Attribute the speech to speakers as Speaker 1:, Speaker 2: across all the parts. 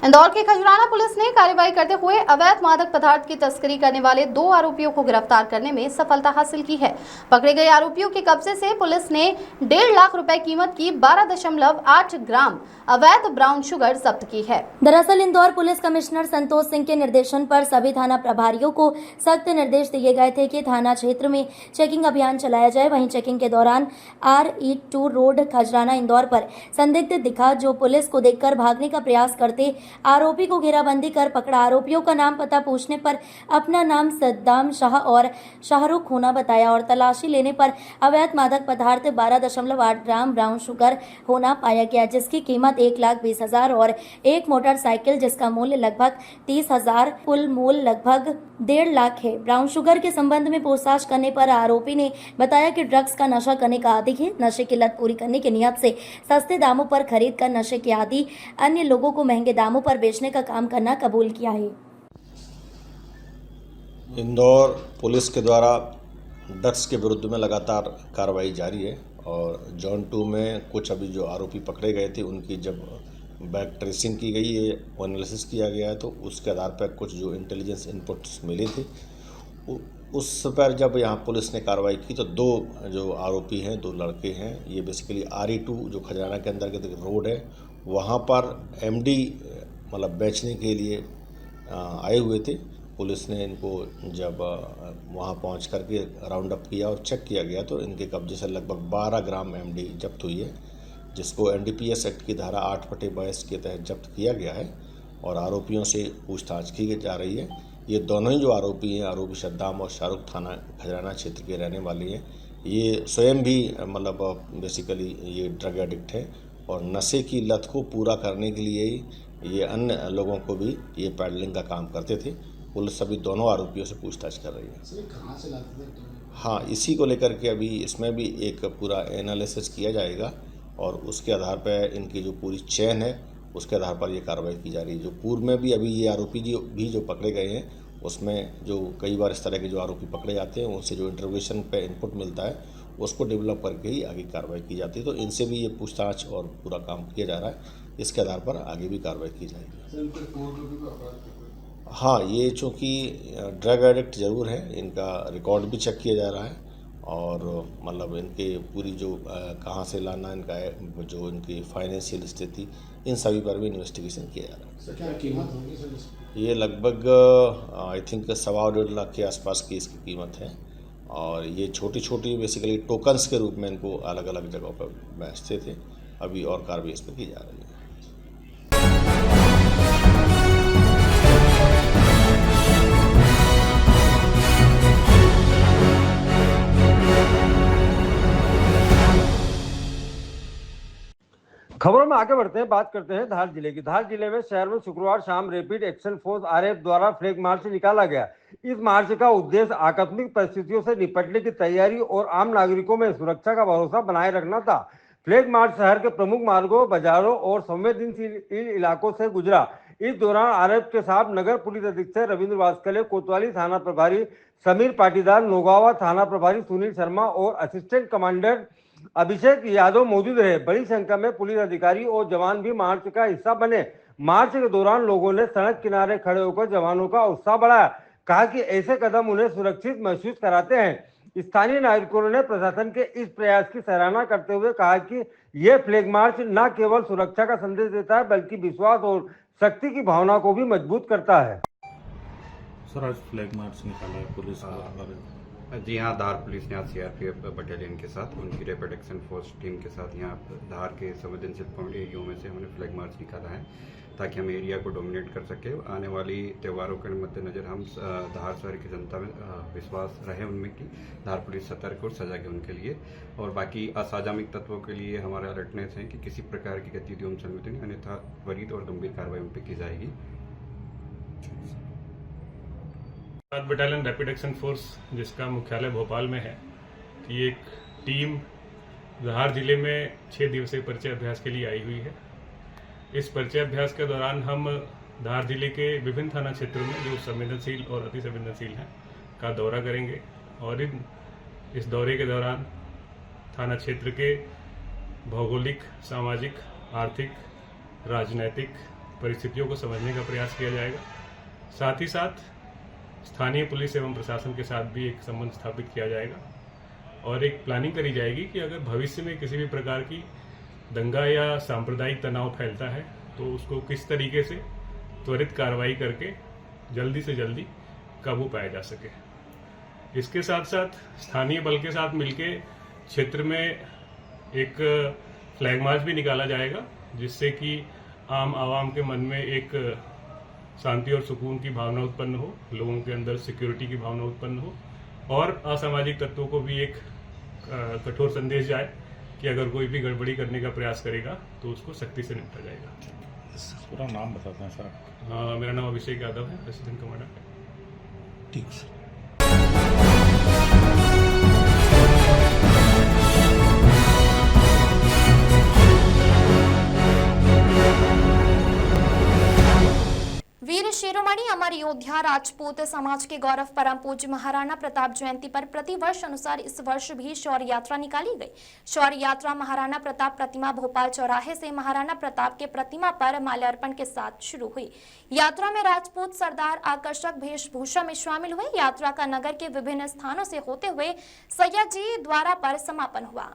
Speaker 1: इंदौर के खजराना पुलिस ने कार्रवाई करते हुए अवैध मादक पदार्थ की तस्करी करने वाले 2 आरोपियों को गिरफ्तार करने में सफलता हासिल की है। पकड़े गए आरोपियों के कब्जे से पुलिस ने 1.5 लाख रुपए कीमत की 12.8 ग्राम अवैध ब्राउन शुगर जब्त की है।
Speaker 2: दरअसल इंदौर पुलिस कमिश्नर संतोष सिंह के निर्देशन पर सभी थाना प्रभारियों को सख्त निर्देश दिए गए थे कि थाना क्षेत्र में चेकिंग अभियान चलाया जाए। वहीं चेकिंग के दौरान RE2 रोड खजराना इंदौर पर संदिग्ध दिखा, जो पुलिस को देखकर भागने का प्रयास करते आरोपी को घेराबंदी कर पकड़ा। आरोपियों का नाम पता पूछने पर अपना नाम सद्दाम शाह और शाहरुख होना बताया और तलाशी लेने पर अवैध मादक पदार्थ 12.8 ग्राम ब्राउन शुगर होना पाया गया, जिसकी कीमत 1,20,000 और एक मोटरसाइकिल जिसका मूल्य लगभग 30,000, कुल मूल्य लगभग 1.5 लाख है। ब्राउन शुगर के संबंध में पूछताछ करने पर आरोपी ने बताया कि ड्रग्स का नशा करने का आदी है। नशे की लत पूरी करने की नियत से सस्ते दामों पर खरीद कर नशे के आदी अन्य लोगों को महंगे दामों पर बेचने का काम करना कबूल किया है।
Speaker 3: इंदौर पुलिस के द्वारा ड्रग्स के विरुद्ध में लगातार कार्रवाई जारी है और जोन 2 में कुछ अभी जो आरोपी पकड़े गए थे उनकी जब बैक ट्रेसिंग की गई है, एनालिसिस किया गया है, तो उसके आधार पर कुछ जो इंटेलिजेंस इनपुट्स मिले थे उस पर जब यहाँ पुलिस ने कार्रवाई की तो 2 जो आरोपी हैं, 2 लड़के हैं, ये बेसिकली RE2 जो खजराना के अंदर के रोड है वहाँ पर MD मतलब बेचने के लिए आए हुए थे। पुलिस ने इनको जब वहाँ पहुँच करके राउंड अप किया और चेक किया गया तो इनके कब्जे से लगभग 12 ग्राम MD जब्त हुई है, जिसको NDPS एक्ट की धारा 8/22 के तहत जब्त किया गया है और आरोपियों से पूछताछ की जा रही है। ये दोनों ही जो आरोपी हैं, आरोपी सद्दाम और शाहरुख थाना खजराना क्षेत्र के रहने वाले हैं। ये स्वयं भी मतलब बेसिकली ये ड्रग एडिक्ट है और नशे की लत को पूरा करने के लिए ही ये अन्य लोगों को भी ये पैडलिंग का काम करते थे। पुलिस अभी दोनों आरोपियों से पूछताछ कर रही है।
Speaker 4: कहाँ से लाते थे?
Speaker 3: हाँ, इसी को लेकर के अभी इसमें भी एक पूरा एनालिसिस किया जाएगा और उसके आधार पर इनकी जो पूरी चेन है उसके आधार पर ये कार्रवाई की जा रही है। जो पूर्व में भी अभी ये आरोपी जो पकड़े गए हैं उसमें जो कई बार इस तरह के जो आरोपी पकड़े जाते हैं उनसे जो इंटरोगेशन पे इनपुट मिलता है उसको डेवलप करके ही आगे कार्रवाई की जाती है। तो इनसे भी ये पूछताछ और पूरा काम किया जा रहा है, इसके आधार पर आगे भी कार्रवाई की जाएगी। हाँ, ये चूँकि ड्रग एडिक्ट ज़रूर है, इनका रिकॉर्ड भी चेक किया जा रहा है और मतलब इनके पूरी जो कहाँ से लाना इनका जो इनकी फाइनेंशियल स्थिति, इन सभी पर भी इन्वेस्टिगेशन किया जा रहा है।
Speaker 4: सर क्या कीमत होगी सर इसकी?
Speaker 3: ये लगभग आई थिंक 1.25 लाख के आसपास की इसकी कीमत है और ये छोटी छोटी बेसिकली टोकन्स के रूप में इनको अलग अलग जगहों पर बेचते थे। अभी और कार्रवाई इस पर की जा रही है।
Speaker 5: खबरों में आगे बढ़ते हैं, बात करते हैं धार जिले की। धार जिले में शहर में शुक्रवार शाम रैपिड एक्शन फोर्स RF द्वारा फ्लैग मार्च निकाला गया। इस मार्च का उद्देश्य आकस्मिक परिस्थितियों से निपटने की तैयारी और आम नागरिकों में सुरक्षा का भरोसा बनाए रखना था। फ्लैग मार्च शहर के प्रमुख मार्गों, बाजारों और संवेदनशील इलाकों से गुजरा। इस दौरान RF के साथ नगर पुलिस अधीक्षक रविंद्र वास्कले, कोतवाली थाना प्रभारी समीर पाटीदार, नौगावा थाना प्रभारी सुनील शर्मा और असिस्टेंट कमांडर अभिषेक यादव मौजूद रहे। बड़ी संख्या में पुलिस अधिकारी और जवान भी मार्च का हिस्सा बने। मार्च के दौरान लोगों ने सड़क किनारे खड़े होकर जवानों का उत्साह बढ़ाया। कहा कि ऐसे कदम उन्हें सुरक्षित महसूस कराते हैं। स्थानीय नागरिकों ने प्रशासन के इस प्रयास की सराहना करते हुए कहा कि यह फ्लैग मार्च न केवल सुरक्षा का संदेश देता है बल्कि विश्वास और शक्ति की भावना को भी मजबूत करता है।
Speaker 6: सर, आज फ्लैग मार्च निकाला है पुलिस
Speaker 7: जी हाँ, धार पुलिस ने आज CRPF बटालियन के साथ उनकी रैपिड एक्शन फोर्स टीम के साथ यहाँ धार के संवेदनशील पॉइंट एरियो में से हमने फ्लैग मार्च निकाला है ताकि हम एरिया को डोमिनेट कर सके। आने वाली त्योहारों के मद्देनजर हम धार शहर की जनता में विश्वास रहे उनमें कि धार पुलिस सतर्क और सजग है उनके लिए। और बाकी असामाजिक तत्वों के लिए हमारा अलर्टनेस है कि किसी प्रकार की गतिविधियों में संलिप्त नहीं, अन्यथा त्वरित और गंभीर कार्रवाई उन पर की जाएगी।
Speaker 6: बटालियन रैपिड एक्शन फोर्स जिसका मुख्यालय भोपाल में है की एक टीम धार जिले में 6 दिवसीय परिचय अभ्यास के लिए आई हुई है। इस परिचय अभ्यास के दौरान हम धार जिले के विभिन्न थाना क्षेत्रों में जो संवेदनशील और अति संवेदनशील हैं का दौरा करेंगे और इस दौरे के दौरान थाना क्षेत्र के भौगोलिक, सामाजिक, आर्थिक, राजनैतिक परिस्थितियों को समझने का प्रयास किया जाएगा। साथ ही साथ स्थानीय पुलिस एवं प्रशासन के साथ भी एक संबंध स्थापित किया जाएगा और एक प्लानिंग करी जाएगी कि अगर भविष्य में किसी भी प्रकार की दंगा या सांप्रदायिक तनाव फैलता है तो उसको किस तरीके से त्वरित कार्रवाई करके जल्दी से जल्दी काबू पाया जा सके। इसके साथ साथ स्थानीय बल के साथ मिलके क्षेत्र में एक फ्लैग मार्च भी निकाला जाएगा, जिससे कि आम आवाम के मन में एक शांति और सुकून की भावना उत्पन्न हो, लोगों के अंदर सिक्योरिटी की भावना उत्पन्न हो और असामाजिक तत्वों को भी एक कठोर संदेश जाए कि अगर कोई भी गड़बड़ी करने का प्रयास करेगा तो उसको सख्ती से निपटा जाएगा।
Speaker 8: पूरा नाम बताते हैं सर।
Speaker 6: मेरा नाम अभिषेक यादव है, रेसिडेंट कमांडर।
Speaker 8: ठीक सर।
Speaker 9: वीर शिरोमणि अमर योद्धा राजपूत समाज के गौरव परम पूज्य महाराणा प्रताप जयंती पर प्रतिवर्ष अनुसार इस वर्ष भी शौर्य यात्रा निकाली गई। शौर्य यात्रा महाराणा प्रताप प्रतिमा भोपाल चौराहे से महाराणा प्रताप के प्रतिमा पर माल्यार्पण के साथ शुरू हुई। यात्रा में राजपूत सरदार आकर्षक वेशभूषा में शामिल हुए। यात्रा का नगर के विभिन्न स्थानों से होते हुए सयाजी द्वारा पर समापन हुआ।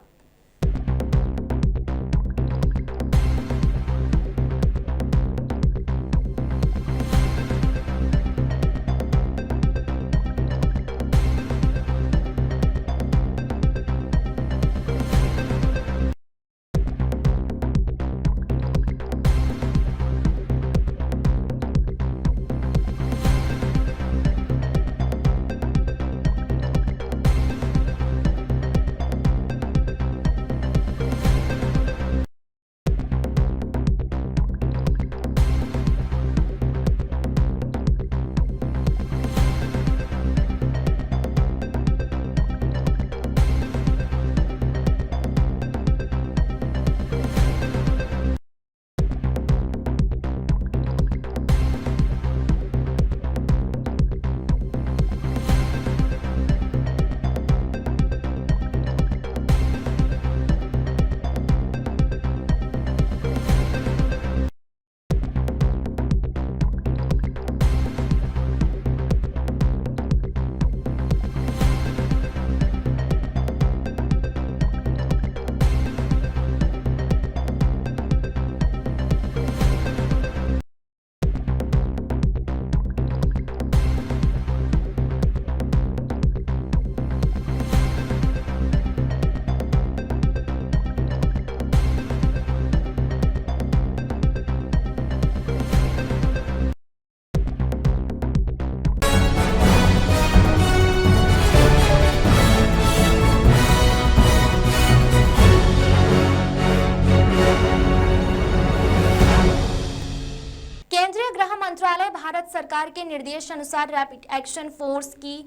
Speaker 9: मंत्रालय भारत सरकार के निर्देश अनुसार रैपिड एक्शन फोर्स की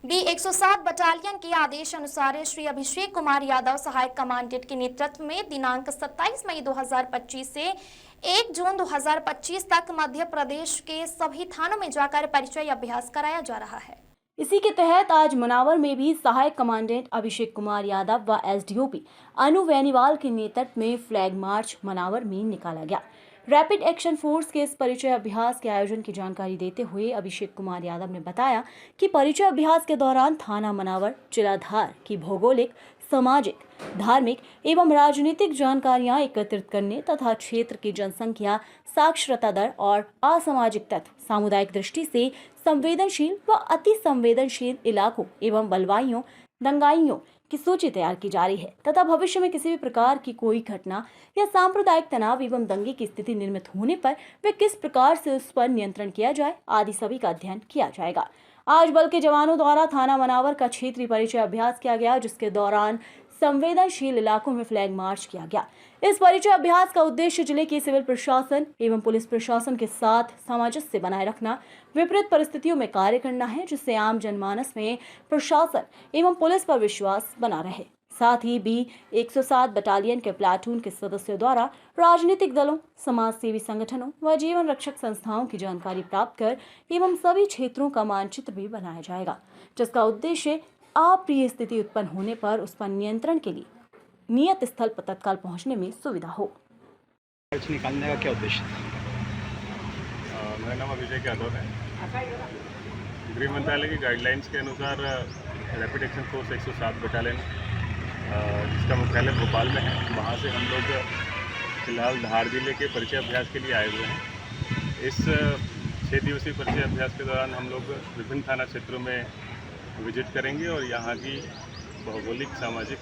Speaker 9: B107 बटालियन के आदेश अनुसार श्री अभिषेक कुमार यादव सहायक कमांडेंट के नेतृत्व में दिनांक 27 मई 2025 से 1 जून 2025 तक मध्य प्रदेश के सभी थानों में जाकर परिचय अभ्यास कराया जा रहा है।
Speaker 2: इसी के तहत आज मनावर में भी सहायक कमांडेंट अभिषेक कुमार यादव व एसडीओपी अनु बेनीवाल के नेतृत्व में फ्लैग मार्च मनावर में निकाला गया। रैपिड एक्शन फोर्स के इस परिचय अभ्यास के आयोजन की जानकारी देते हुए अभिषेक कुमार यादव ने बताया कि परिचय अभ्यास के दौरान थाना मनावर जिला धार की भौगोलिक, सामाजिक, धार्मिक एवं राजनीतिक जानकारियां एकत्रित करने तथा क्षेत्र की जनसंख्या, साक्षरता दर और असामाजिक तत्व, सामुदायिक दृष्टि से संवेदनशील व अति संवेदनशील इलाकों एवं बलवाइयों, दंगाइयों की सूची तैयार की जा रही है तथा भविष्य में किसी भी प्रकार की कोई घटना या सांप्रदायिक तनाव एवं दंगे की स्थिति निर्मित होने पर वे किस प्रकार से उस पर नियंत्रण किया जाए आदि सभी का अध्ययन किया जाएगा। आज बल के जवानों द्वारा थाना मनावर का क्षेत्रीय परिचय अभ्यास किया गया, जिसके दौरान संवेदनशील इलाकों में फ्लैग मार्च किया गया। इस परिचय अभ्यास का उद्देश्य जिले के सिविल प्रशासन एवं पुलिस प्रशासन के साथ सामंजस्य बनाए रखना, विपरीत परिस्थितियों में कार्य करना है, जिससे आम जनमानस में प्रशासन एवं पुलिस पर विश्वास बना रहे। साथ ही B107 बटालियन के प्लाटून के सदस्यों द्वारा राजनीतिक दलों, समाज सेवी संगठनों व जीवन रक्षक संस्थाओं की जानकारी प्राप्त कर एवं सभी क्षेत्रों का मानचित्र भी बनाया जाएगा, जिसका उद्देश्य अप्रिय स्थिति उत्पन्न होने पर उस पर नियंत्रण के लिए नियत स्थल पर तत्काल पहुंचने में सुविधा हो।
Speaker 10: निकालने का क्या उद्देश्य था?
Speaker 6: मेरा नाम अभिषेक यादव है। गृह मंत्रालय की गाइडलाइंस के अनुसार रैपिड एक्शन फोर्स 107 बटालियन जिसका मुख्यालय भोपाल में है, वहाँ से हम लोग फिलहाल धार जिले के परिचय अभ्यास के लिए आए हुए हैं। इस 6 दिवसीय परिचय अभ्यास के दौरान हम लोग विभिन्न थाना क्षेत्रों में विजिट करेंगे और यहाँ की भौगोलिक, सामाजिक,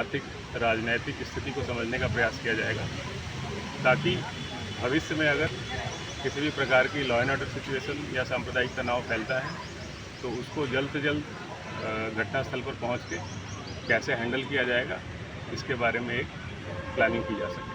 Speaker 6: आर्थिक, राजनैतिक स्थिति को समझने का प्रयास किया जाएगा, ताकि भविष्य में अगर किसी भी प्रकार की लॉ एंड ऑर्डर सिचुएशन या सांप्रदायिक तनाव फैलता है तो उसको जल्द से जल्द घटनास्थल पर पहुंच के कैसे हैंडल किया जाएगा, इसके बारे में एक प्लानिंग की जा सके।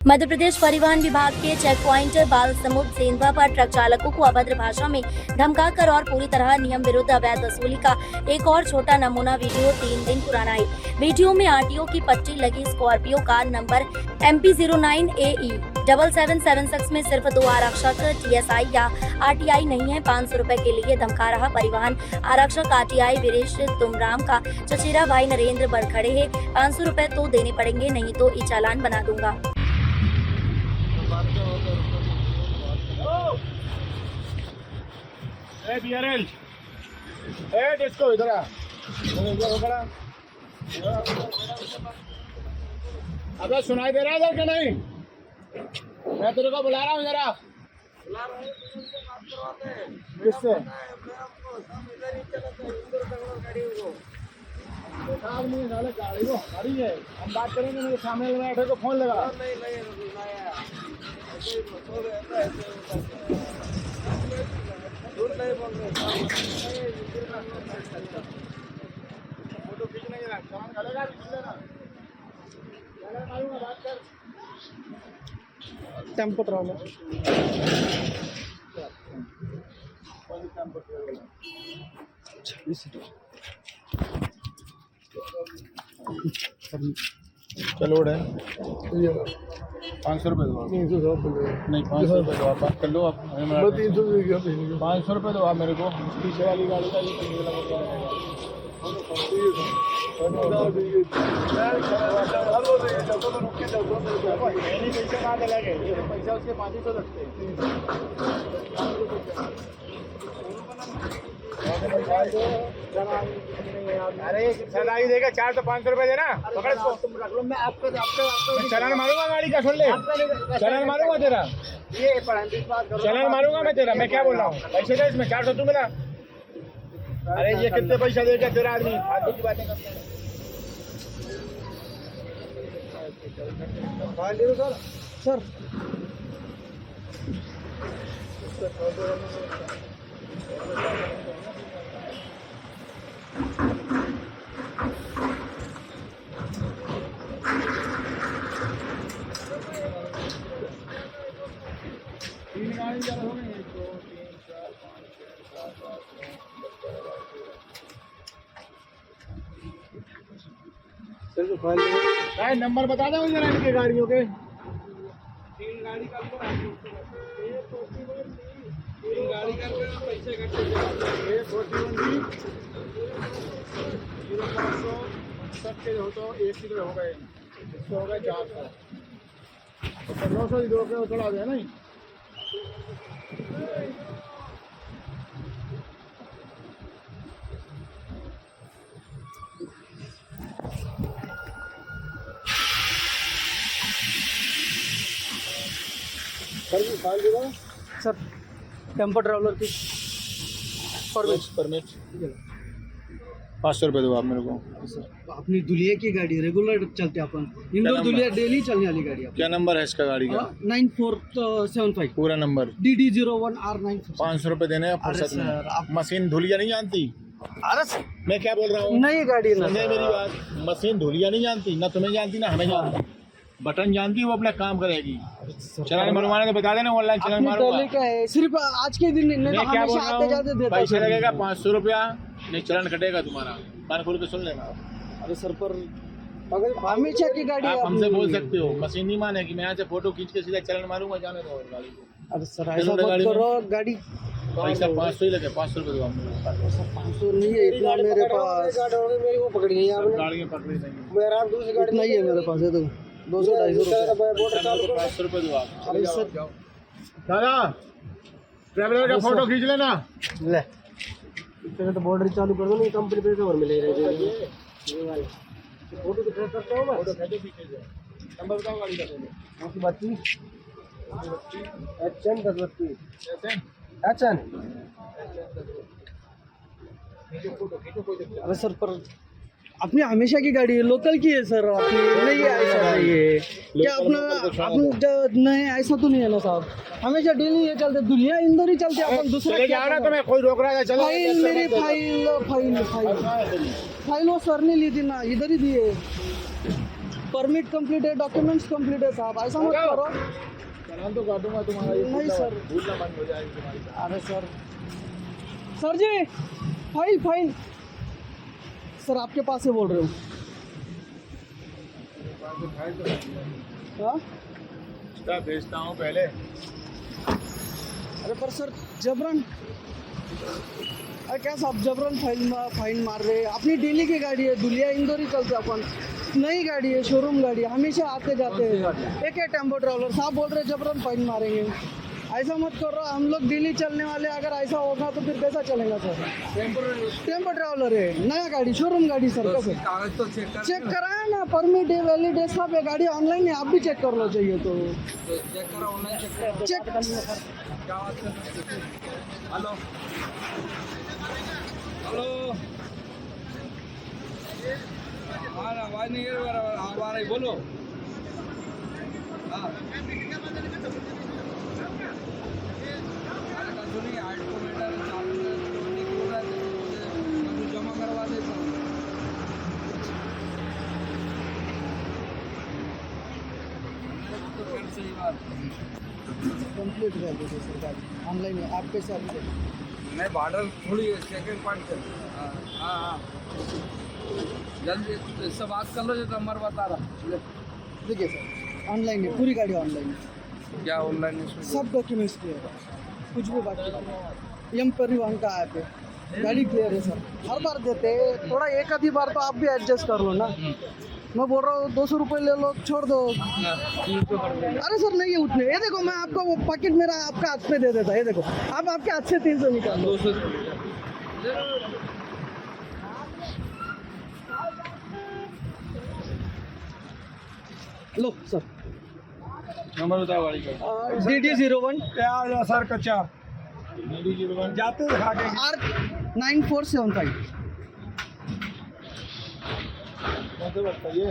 Speaker 2: मध्य प्रदेश परिवहन विभाग के चेक पॉइंट बालसमुद्र सेंधवा पर ट्रक चालकों को अभद्र भाषा में धमकाकर और पूरी तरह नियम विरुद्ध अवैध वसूली का एक और छोटा नमूना वीडियो 3 दिन पुराना है। वीडियो में आरटीओ की पट्टी लगी स्कॉर्पियो कार नंबर MP09AE 7776 में सिर्फ 2 आरक्षक TSI या RTI नहीं है। 500 रुपए के लिए धमका रहा परिवहन आरक्षक RTI वीरेश तुमराम का चचेरा भाई नरेंद्र बरखड़े है। 500 रुपए तो देने पड़ेंगे, नहीं तो ई चालान बना दूंगा।
Speaker 8: इधर आ, अबे सुनाई दे रहा है इधर के नहीं? मैं तेरे को बुला रहा हूँ जरा। किससे? गाड़ी है, हम बात करेंगे। मेरे सामने बैठे को फोन लगा। फोटो खींचने टेम्पो ट्रॉलर चलो 500 रुपये दो। 300 नहीं, 500 रुपये दो। आप बात कर लो। आप 500 रुपये दो आप मेरे को। पीछे वाली गाड़ी का पैसा उसके 500 लगते अरे सदाई देगा 4 तो 500 रुपए देना। पकड़ इसको, तुम रख लो। मैं आपको चलान मारूंगा गाड़ी का। सुन ले, चलान मारूंगा तेरा। ये चलान मारूंगा मैं तेरा। मैं क्या बोल रहा हूँ? पैसे दे इसमें 400 तू मिला। अरे ये कितने पैसा देगा तेरा आदमी? फालतू की बातें करते हैं सर। नंबर बता दो जरा इनके गाड़ियों के। 3 गाड़ी का पैसे कटते 41 हो तो 1 किलो हो गए, इससे हो गए 400। 1500 दो के थोड़ा गया नहीं। सर टेम्पो ट्रैवलर की परमिट 500 रुपये दो आप मेरे को।
Speaker 10: सर अपनी दुलिया की गाड़ी रेगुलर चलते अपन इंदौर दुलिया डेली चलने वाली गाड़ी।
Speaker 8: क्या नंबर है इसका गाड़ी का?
Speaker 10: 9475
Speaker 8: पूरा नंबर
Speaker 10: DD01R9।
Speaker 8: 500 रुपये देने हैं फुर्सत में। आप मशीन धुलिया नहीं जानती?
Speaker 10: अरे
Speaker 8: मैं क्या बोल रहा हूँ?
Speaker 10: नई गाड़ी ना
Speaker 8: सुनिए मेरी बात। मशीन धुलिया नहीं जानती, ना तुम्हें जानती ना हमें जानती। बटन जानती है, वो अपना काम करेगी। चलान मरवाना तो बता देना, ऑनलाइन चलान मारूंगा।
Speaker 10: क्या है सिर्फ आज के दिन
Speaker 8: मैं क्या बोल रहा हूँ? पैसे लगेगा 500 रुपया, नहीं चलान कटेगा तुम्हारा। कान खोल के सुन लेना।
Speaker 10: अरे सर पर हमेशा की गाड़ी
Speaker 8: आप हमसे बोल सकते हो, मशीन नहीं मानेगी। मैं यहाँ से फोटो खींच के सीधा चलान मारूंगा, जाने दो गाड़ी को।
Speaker 10: अरे सर ऐसा मत करो, गाड़ी
Speaker 8: पैसा 500 ही लगे, 500 रुपये दो आपको।
Speaker 10: 500 नहीं है इतना मेरे पास।
Speaker 8: मेरी वो पकड़ी नहीं आपने, गाड़ियाँ पकड़ी नहीं, मेरा दूसरी गाड़ी
Speaker 10: नहीं है मेरे पास, है तो 200-250 रुपये।
Speaker 8: 500 रुपये दो आप।
Speaker 10: अरे सर
Speaker 8: दादा ट्रैवलर का फोटो खींच लेना।
Speaker 10: ले इतने तो बॉर्डर चालू कर दो, नहीं कंपनी पे कवर मिलेगा ये वाले फोटो तो करता हूं मैं।
Speaker 8: फोटो खींचो पीछे से, नंबर बताओ गाड़ी का।
Speaker 10: आपकी बात नहीं एक्शन 1032 एक्शन। अरे सर पर अपनी हमेशा की गाड़ी है, लोकल की है सर, अपनी नहीं है ऐसा नहीं है क्या अपना नहीं, ऐसा तो नहीं है ना साहब, हमेशा डेली ये चलते, दुनिया इंदौर ही चलते, अपन दूसरा क्या
Speaker 8: तो मैं कोई रोक रहा है, चलो
Speaker 10: फाइल मेरी फाइल वो सर ने ली थी ना, इधर ही दिए, परमिट कंप्लीट है, डॉक्यूमेंट्स कंप्लीट है साहब, ऐसा मत करो।
Speaker 8: चालान तो काटूंगा तुम्हारा, ये
Speaker 10: नहीं सर,
Speaker 8: भूलना बंद हो जाएगी तुम्हारी।
Speaker 10: अरे सर जी फाइल सर आपके पास से बोल रहे हो। हाँ
Speaker 8: क्या भेजता हूँ पहले।
Speaker 10: अरे पर सर जबरन, अरे क्या साहब जबरन फाइन मार रहे हैं, अपनी डेली की गाड़ी है, दुलिया इंदौर ही चलते अपन, नई गाड़ी है, शोरूम गाड़ी है, हमेशा आते जाते हैं, एक टेम्पो ट्रैवलर साहब बोल रहे जबरन फाइन मारेंगे, ऐसा मत करो, हम लोग डेली चलने वाले, अगर ऐसा होगा तो फिर कैसा चलेगा सर। टेम्पो ट्रैवलर है, नया गाड़ी, शोरूम गाड़ी सर, कैसे
Speaker 8: कागज तो
Speaker 10: चेक कराया ना, परमिट है, वैलिड है, सब है, गाड़ी ऑनलाइन है, आप भी चेक कर लो चाहिए तो
Speaker 8: चेक करो, ऑनलाइन
Speaker 10: चेक।
Speaker 8: हेलो हेलो, आवाज नहीं आ रही, बोलो। हाँ सुनिए, 8 मीटर जमा करवा दे तो फिर सही बात
Speaker 10: कंप्लीट कर दो सर गाड़ी ऑनलाइन है, आप कैसे
Speaker 8: नहीं, बॉर्डर थोड़ी सेकंड पार्ट कर। हाँ जल्दी इससे बात कर लो, जो नंबर बता रहा।
Speaker 10: देखिए सर ऑनलाइन है, पूरी गाड़ी ऑनलाइन है,
Speaker 8: क्या ऑनलाइन है इसमें?
Speaker 10: सब डॉक्यूमेंट्स क्लियर है, कुछ भी बाकी नहीं है, एम परिवहन का ऐप है, गाड़ी क्लियर है सर, हर बार देते हैं, थोड़ा एक आधी बार तो आप भी एडजस्ट कर लो ना, मैं बोल रहा हूँ 200 रुपये ले लो, छोड़ दो। अरे सर नहीं है उतने, ये देखो मैं आपको वो पैकेट मेरा आपका हाथ पे दे देता, ये देखो आप आपके हाथ से 300 निकाल लो। लो सर
Speaker 8: नंबर बताओ गाड़ी का।
Speaker 10: DD01
Speaker 8: क्या सर कच्चा DD01 जाते दिखा के
Speaker 10: R9475।
Speaker 8: बताइए।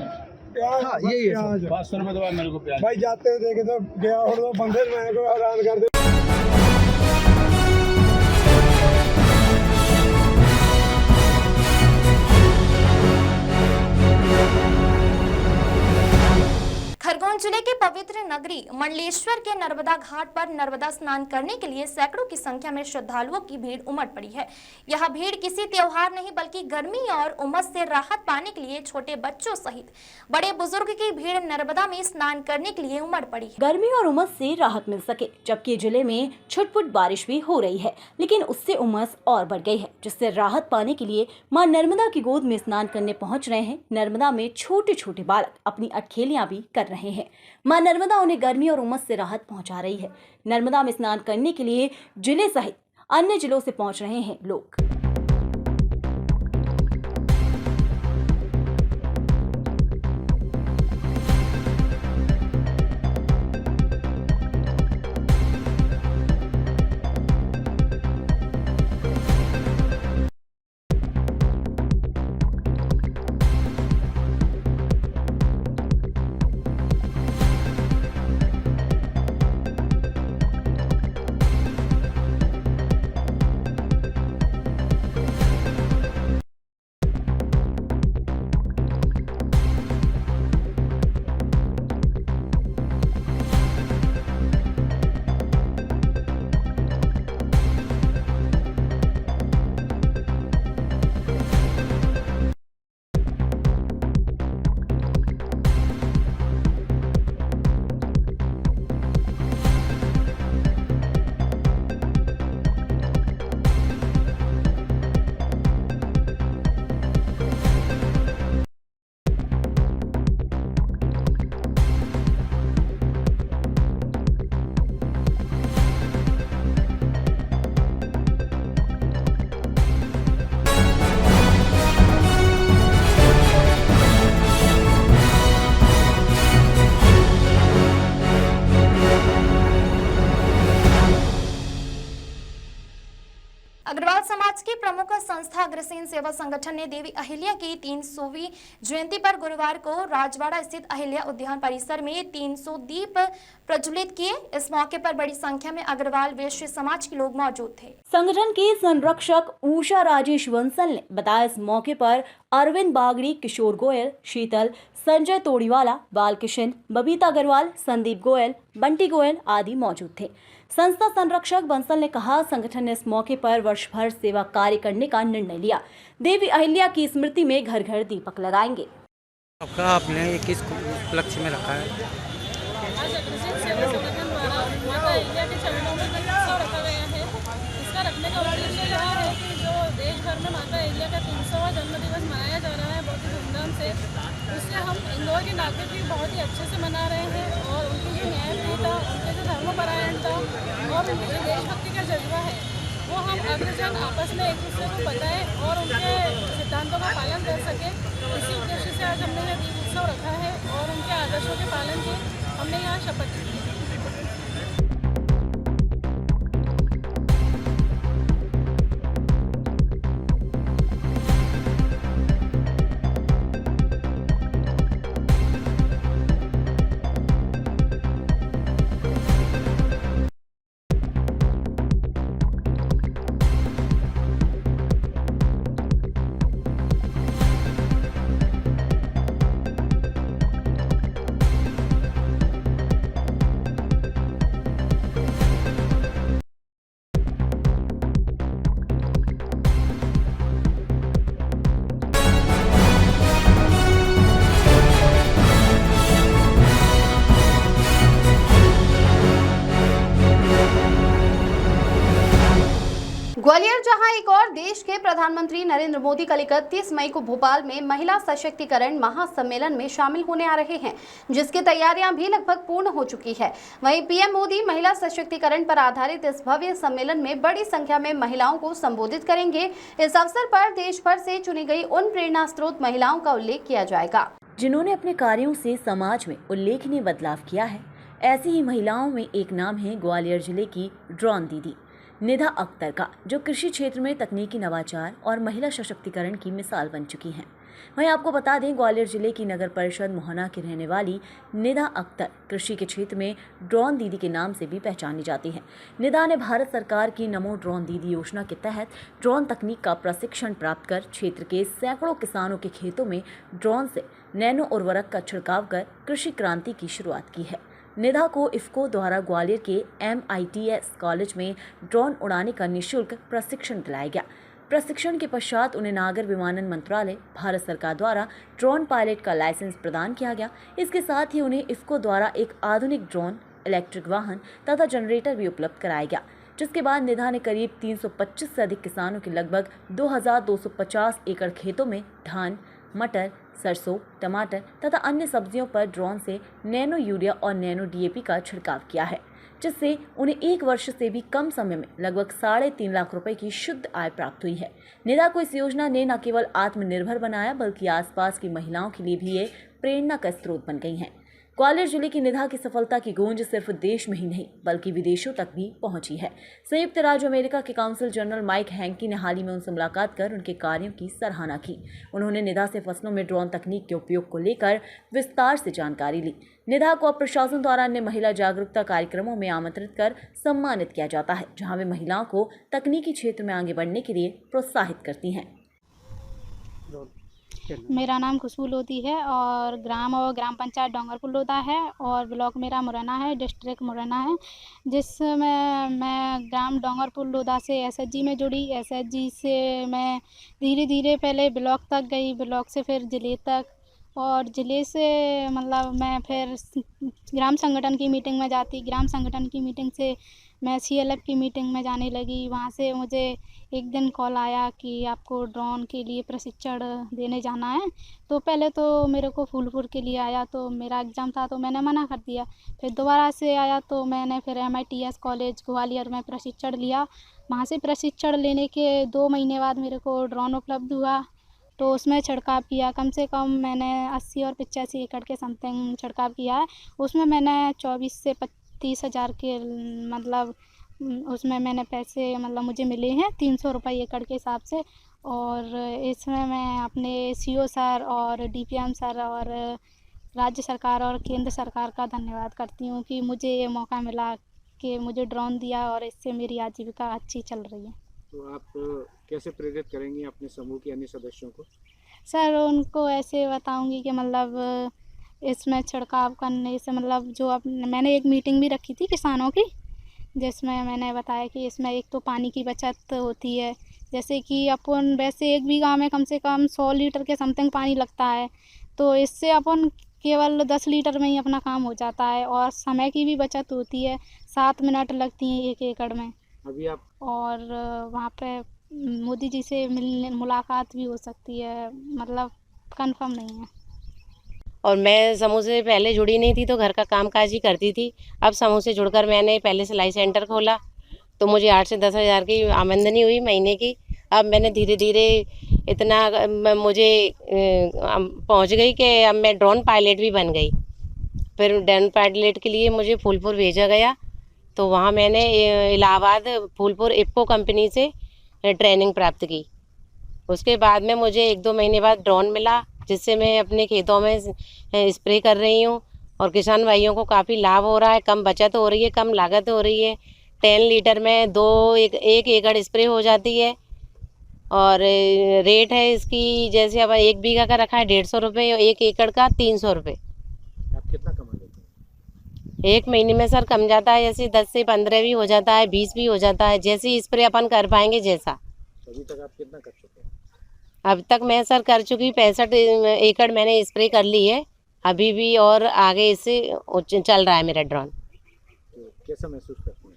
Speaker 10: हाँ यही है
Speaker 8: 500 रुपये दो मेरे को प्याज। भाई जाते हुए देखे तो गया और तो 15 महीने को हैरान कर दे।
Speaker 9: खरगोन जिले के पवित्र नगरी मंडलेश्वर के नर्मदा घाट पर नर्मदा स्नान करने के लिए सैकड़ों की संख्या में श्रद्धालुओं की भीड़ उमड़ पड़ी है। यह भीड़ किसी त्योहार नहीं बल्कि गर्मी और उमस से राहत पाने के लिए छोटे बच्चों सहित बड़े बुजुर्ग की भीड़ नर्मदा में स्नान करने के लिए उमड़ पड़ी है।
Speaker 2: गर्मी और उमस से राहत मिल सके, जबकि जिले में छुटपुट बारिश भी हो रही है, लेकिन उससे उमस और बढ़ गई है, जिससे राहत पाने के लिए मां नर्मदा की गोद में स्नान करने पहुंच रहे हैं। नर्मदा में छोटे छोटे बालक अपनी अटखेलियां भी कर रहे हैं। मां नर्मदा उन्हें गर्मी और उमस से राहत पहुंचा रही है। नर्मदा में स्नान करने के लिए जिले सहित अन्य जिलों से पहुंच रहे हैं लोग।
Speaker 9: अग्रवाल समाज की प्रमुख संस्था अग्रसेन सेवा संगठन ने देवी अहिल्या की 300वीं जयंती पर गुरुवार को राजवाड़ा स्थित अहिल्या उद्यान परिसर में 300 दीप प्रज्वलित किए। इस मौके पर बड़ी संख्या में अग्रवाल वैश्य समाज के लोग मौजूद थे।
Speaker 11: संगठन के संरक्षक उषा राजेश बंसल ने बताया, इस मौके पर अरविंद बागड़ी, किशोर गोयल, शीतल, संजय तोड़ीवाला, बालकिशन, बबीता अग्रवाल, संदीप गोयल, बंटी गोयल आदि मौजूद थे। संस्था संरक्षक बंसल ने कहा, संगठन ने इस मौके पर वर्ष भर सेवा कार्य करने का निर्णय लिया। देवी अहिल्या की स्मृति में घर घर दीपक लगाएंगे।
Speaker 12: आपका आपने किस लक्ष्य में रखा है?
Speaker 13: आज अग्रसेन सेवा संगठन द्वारा माता अहिल्या के चरणों में उत्सव रखा गया है। इसका रखने का उद्देश्य यह है कि जो देश भर में माता अहिल्या का 300वां जन्मदिवस मनाया जा रहा है बहुत ही धूमधाम से, उससे हम इंदौर के नागरिक भी बहुत ही अच्छे से मना रहे हैं और उनकी जो न्यायप्रियता, उनके जो धर्मपरायणता और उनकी जो देशभक्ति का जज्बा है वो हम अग्रजन आपस में एक दूसरे को बताएं और उनके सिद्धांतों का पालन कर सकें। इसी उद्देश्य से आज हमने यह दीप उत्सव रखा है और उनके आदर्शों के पालन की हमने यहाँ शपथ ली है।
Speaker 1: ग्वालियर जहां एक और देश के प्रधानमंत्री नरेंद्र मोदी कल 31 मई को भोपाल में महिला सशक्तिकरण महासम्मेलन में शामिल होने आ रहे हैं, जिसकी तैयारियां भी लगभग पूर्ण हो चुकी है। वहीं पीएम मोदी महिला सशक्तिकरण पर आधारित इस भव्य सम्मेलन में बड़ी संख्या में महिलाओं को संबोधित करेंगे। इस अवसर पर देश भर से चुनी गई उन प्रेरणा स्रोत महिलाओं का उल्लेख किया जाएगा
Speaker 11: जिन्होंने अपने कार्यों से समाज में उल्लेखनीय बदलाव किया है। ऐसी ही महिलाओं में एक नाम है ग्वालियर जिले की ड्रोन दीदी निधा अख्तर का, जो कृषि क्षेत्र में तकनीकी नवाचार और महिला सशक्तिकरण की मिसाल बन चुकी हैं। वहीं आपको बता दें, ग्वालियर जिले की नगर परिषद मोहना की रहने वाली निधा अख्तर कृषि के क्षेत्र में ड्रोन दीदी के नाम से भी पहचानी जाती हैं। निधा ने भारत सरकार की नमो ड्रोन दीदी योजना के तहत ड्रोन तकनीक का प्रशिक्षण प्राप्त कर क्षेत्र के सैकड़ों किसानों के खेतों में ड्रोन से नैनो उर्वरक का छिड़काव कर कृषि क्रांति की शुरुआत की है। निधा को इफ्को द्वारा ग्वालियर के MITS कॉलेज में ड्रोन उड़ाने का निःशुल्क प्रशिक्षण दिलाया गया। प्रशिक्षण के पश्चात उन्हें नागर विमानन मंत्रालय भारत सरकार द्वारा ड्रोन पायलट का लाइसेंस प्रदान किया गया। इसके साथ ही उन्हें इफ्को द्वारा एक आधुनिक ड्रोन, इलेक्ट्रिक वाहन तथा जनरेटर भी उपलब्ध कराया गया, जिसके बाद निधा ने करीब 325 से अधिक किसानों के लगभग 2250 एकड़ खेतों में धान, मटर, सरसों, टमाटर तथा अन्य सब्जियों पर ड्रोन से नैनो यूरिया और नैनो DAP का छिड़काव किया है, जिससे उन्हें 1 वर्ष से भी कम समय में लगभग 3.5 लाख रुपए की शुद्ध आय प्राप्त हुई है। निधा को इस योजना ने न केवल आत्मनिर्भर बनाया, बल्कि आसपास की महिलाओं के लिए भी ये प्रेरणा का स्रोत बन गई हैं। ग्वालियर जिले की निधा की सफलता की गूंज सिर्फ देश में ही नहीं बल्कि विदेशों तक भी पहुंची है। संयुक्त राज्य अमेरिका के काउंसिल जनरल माइक हैंकी ने हाल ही में उनसे मुलाकात कर उनके कार्यों की सराहना की। उन्होंने निधा से फसलों में ड्रोन तकनीक के उपयोग को लेकर विस्तार से जानकारी ली। निधा को अब प्रशासन द्वारा अन्य महिला जागरूकता कार्यक्रमों में आमंत्रित कर सम्मानित किया जाता है, जहाँ वे महिलाओं को तकनीकी क्षेत्र में आगे बढ़ने के लिए प्रोत्साहित करती हैं।
Speaker 14: मेरा नाम खुशबू लोधी है और ग्राम पंचायत डोंगरपुर लोधा है और ब्लॉक मेरा मुरैना है, डिस्ट्रिक्ट मुरैना है, जिसमें मैं ग्राम डोंगरपुर लोधा से SHG में जुड़ी। SHG से मैं धीरे धीरे पहले ब्लॉक तक गई, ब्लॉक से फिर ज़िले तक, और ज़िले से मतलब मैं फिर ग्राम संगठन की मीटिंग में जाती। ग्राम संगठन की मीटिंग से मैं CLF की मीटिंग में जाने लगी। वहाँ से मुझे एक दिन कॉल आया कि आपको ड्रोन के लिए प्रशिक्षण देने जाना है। तो पहले तो मेरे को फूलपुर के लिए आया, तो मेरा एग्ज़ाम था तो मैंने मना कर दिया। फिर दोबारा से आया तो मैंने फिर MITS कॉलेज ग्वालियर में प्रशिक्षण लिया। वहाँ से प्रशिक्षण लेने के 2 महीने बाद मेरे को ड्रोन उपलब्ध हुआ, तो उसमें छिड़काव किया। कम से कम मैंने 80 और 85 एकड़ के समथिंग छिड़काव किया है। उसमें मैंने 24 से 30 हज़ार के मतलब उसमें मैंने पैसे मतलब मुझे मिले हैं 300 रुपये एकड़ के हिसाब से। और इसमें मैं अपने CO सर और DPM सर और राज्य सरकार और केंद्र सरकार का धन्यवाद करती हूँ कि मुझे ये मौका मिला कि मुझे ड्रोन दिया और इससे मेरी आजीविका अच्छी चल रही है।
Speaker 8: तो आप कैसे प्रेरित करेंगी अपने समूह के अन्य सदस्यों को?
Speaker 14: सर उनको ऐसे बताऊंगी कि मतलब इसमें छिड़काव करने से मतलब जो मैंने एक मीटिंग भी रखी थी किसानों की, जिसमें मैंने बताया कि इसमें एक तो पानी की बचत होती है, जैसे कि अपन वैसे 1 बीघा में कम से कम 100 लीटर के समथिंग पानी लगता है, तो इससे अपन केवल 10 लीटर में ही अपना काम हो जाता है। और समय की भी बचत होती है, 7 मिनट लगती हैं 1 एकड़ में।
Speaker 8: अभी आप
Speaker 14: और वहाँ पे मोदी जी से मुलाकात भी हो सकती है, मतलब कंफर्म नहीं है।
Speaker 15: और मैं समूह से पहले जुड़ी नहीं थी तो घर का कामकाज ही करती थी। अब समूह से जुड़कर मैंने पहले सिलाई सेंटर खोला तो मुझे 8 से 10 हज़ार की आमदनी हुई महीने की। अब मैंने धीरे धीरे इतना मुझे पहुंच गई कि अब मैं ड्रोन पायलट भी बन गई। फिर ड्रोन पायलट के लिए मुझे फूलपुर भेजा गया, तो वहाँ मैंने इलाहाबाद फूलपुर इप्पो कंपनी से ट्रेनिंग प्राप्त की। उसके बाद में मुझे 1-2 महीने बाद ड्रोन मिला, जिससे मैं अपने खेतों में स्प्रे कर रही हूँ और किसान भाइयों को काफ़ी लाभ हो रहा है, कम बचत हो रही है, कम लागत हो रही है। 10 लीटर में 1 एकड़ स्प्रे हो जाती है। और रेट है इसकी, जैसे अब 1 बीघा का रखा है 150 रुपये, 1 एकड़ का 300 रुपये।
Speaker 8: आप कितना कमा लेते हैं?
Speaker 15: 1 महीने में सर कम जाता है, जैसे 10 से 15 भी हो जाता है, 20 भी हो जाता है, जैसे स्प्रे अपन कर पाएंगे जैसा।
Speaker 8: अभी तक आप कितना कर चुके हैं?
Speaker 15: अब तक मैं सर कर चुकी 65 एकड़ मैंने स्प्रे कर ली है अभी भी, और आगे इससे चल रहा है मेरा ड्रोन।
Speaker 8: तो कैसा महसूस करते हैं?